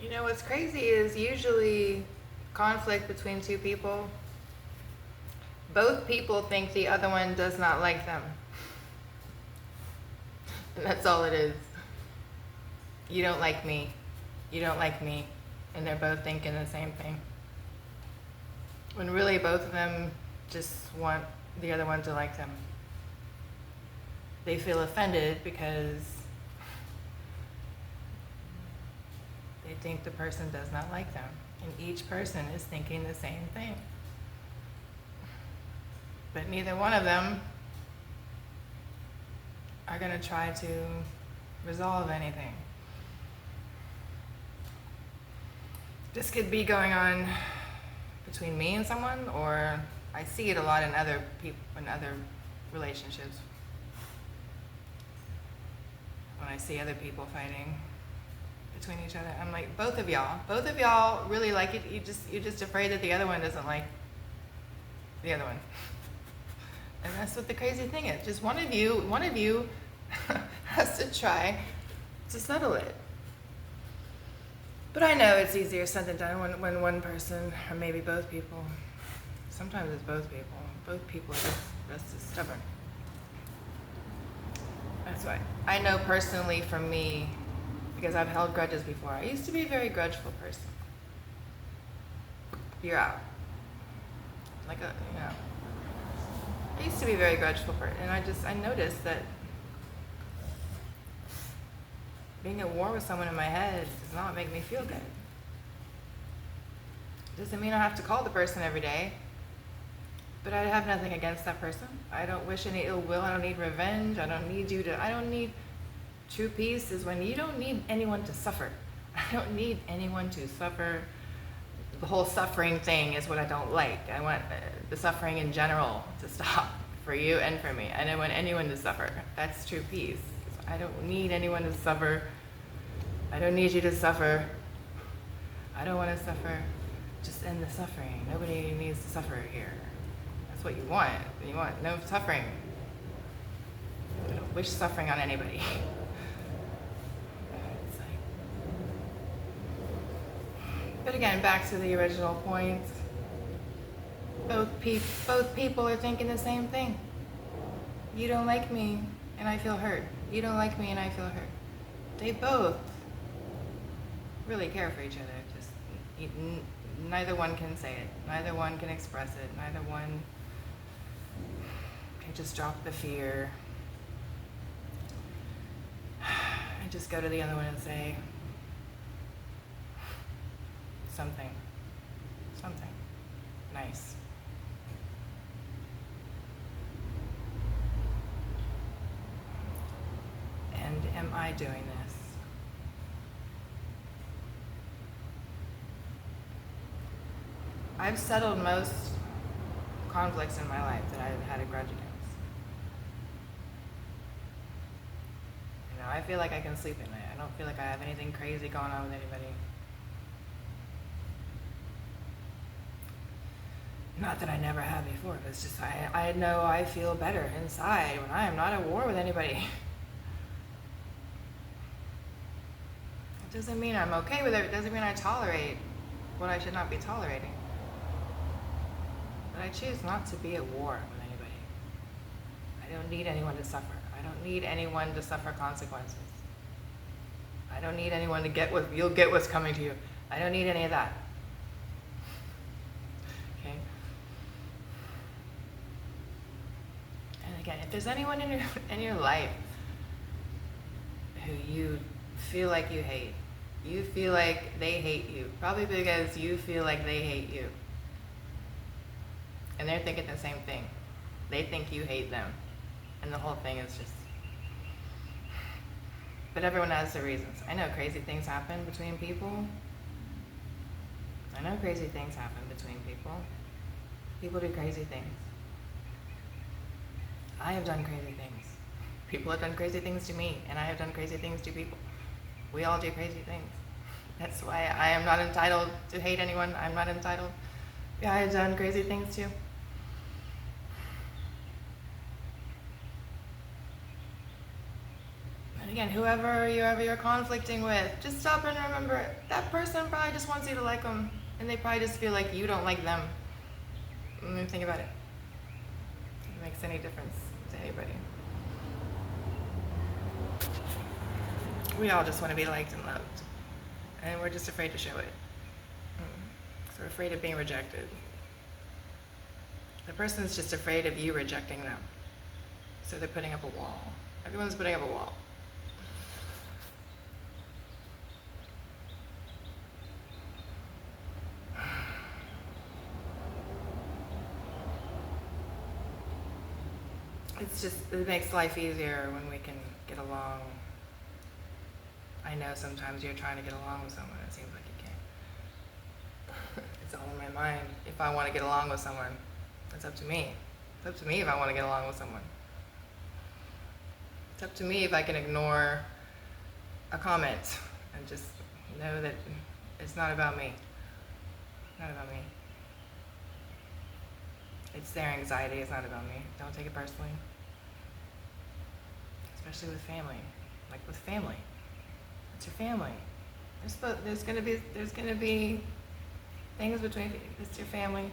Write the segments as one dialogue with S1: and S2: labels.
S1: You know what's crazy is usually conflict between two people, both people think the other one does not like them. And that's all it is. You don't like me. You don't like me. And they're both thinking the same thing. When really both of them just want the other one to like them. They feel offended because they think the person does not like them. And each person is thinking the same thing. But neither one of them are going to try to resolve anything. This could be going on between me and someone, or I see it a lot in other people, in other relationships. When I see other people fighting between each other, I'm like, both of y'all really like it. You're just afraid that the other one doesn't like the other one. And that's what the crazy thing is. Just one of you has to try to settle it. But I know it's easier said than done when one person, or maybe both people, sometimes it's both people are just stubborn. That's why I know personally from me, because I've held grudges before. I used to be a very grudgeful person. You're out. I used to be a very grudgeful person, and I noticed that being at war with someone in my head does not make me feel good. Doesn't mean I have to call the person every day, but I have nothing against that person. I don't wish any ill will. I don't need revenge. I don't need true peace is when you don't need anyone to suffer. I don't need anyone to suffer. The whole suffering thing is what I don't like. I want the suffering in general to stop for you and for me. I don't want anyone to suffer. That's true peace. I don't need anyone to suffer. I don't need you to suffer. I don't want to suffer. Just end the suffering. Nobody needs to suffer here. That's what you want. You want no suffering. I don't wish suffering on anybody. But again, back to the original point. Both people are thinking the same thing. You don't like me, and I feel hurt. You don't like me, and I feel hurt. They both really care for each other. Neither one can say it. Neither one can express it. Neither one can just drop the fear and just go to the other one and say something nice. And am I doing this? I've settled most conflicts in my life that I've had a grudge against. You know, I feel like I can sleep at night. I don't feel like I have anything crazy going on with anybody. Not that I never have before, but it's just I know I feel better inside when I am not at war with anybody. It doesn't mean I'm okay with it. It doesn't mean I tolerate what I should not be tolerating. But I choose not to be at war with anybody. I don't need anyone to suffer. I don't need anyone to suffer consequences. I don't need anyone to you'll get what's coming to you. I don't need any of that. Okay? And again, if there's anyone in your life who you feel like you hate, you feel like they hate you, probably because you feel like they hate you. And they're thinking the same thing. They think you hate them. And the whole thing is just... But everyone has their reasons. I know crazy things happen between people. People do crazy things. I have done crazy things. People have done crazy things to me, and I have done crazy things to people. We all do crazy things. That's why I am not entitled to hate anyone. I'm not entitled. Yeah, I have done crazy things too. again, whoever you're conflicting with, just stop and remember that person probably just wants you to like them, and they probably just feel like you don't like them. Think about it. If it makes any difference to anybody. We all just want to be liked and loved, and we're just afraid to show it. So we're afraid of being rejected. The person's just afraid of you rejecting them, so they're putting up a wall. Everyone's putting up a wall. It makes life easier when we can get along. I know sometimes you're trying to get along with someone, it seems like you can't. It's all in my mind. If I want to get along with someone, it's up to me. It's up to me if I want to get along with someone. It's up to me if I can ignore a comment and just know that it's not about me. Not about me. It's their anxiety, it's not about me. Don't take it personally. Especially with family. Like with family. It's your family. There's gonna be things between you. It's your family.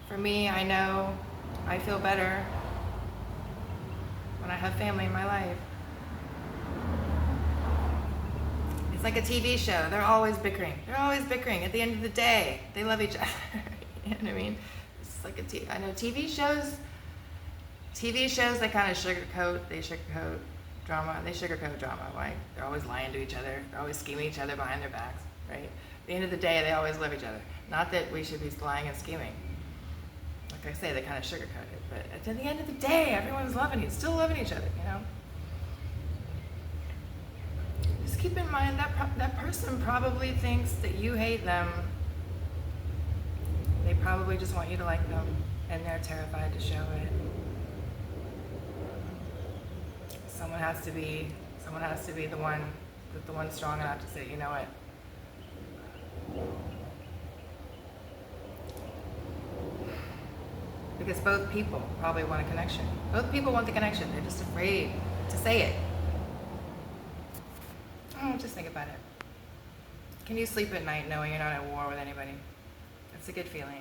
S1: For me, I know I feel better when I have family in my life. It's like a TV show. They're always bickering. At the end of the day, they love each other. You know what I mean? It's like I know TV shows, they kind of sugarcoat drama. They sugarcoat drama. Why? They're always lying to each other. They're always scheming each other behind their backs, right? At the end of the day, they always love each other. Not that we should be lying and scheming. Like I say, they kind of sugarcoat it. But at the end of the day, everyone's still loving each other, you know? Just keep in mind that person probably thinks that you hate them. They probably just want you to like them, and they're terrified to show it. Someone has to be the one strong enough to say, you know what? Because both people probably want a connection. Both people want the connection. They're just afraid to say it. Oh, just think about it. Can you sleep at night knowing you're not at war with anybody? It's a good feeling.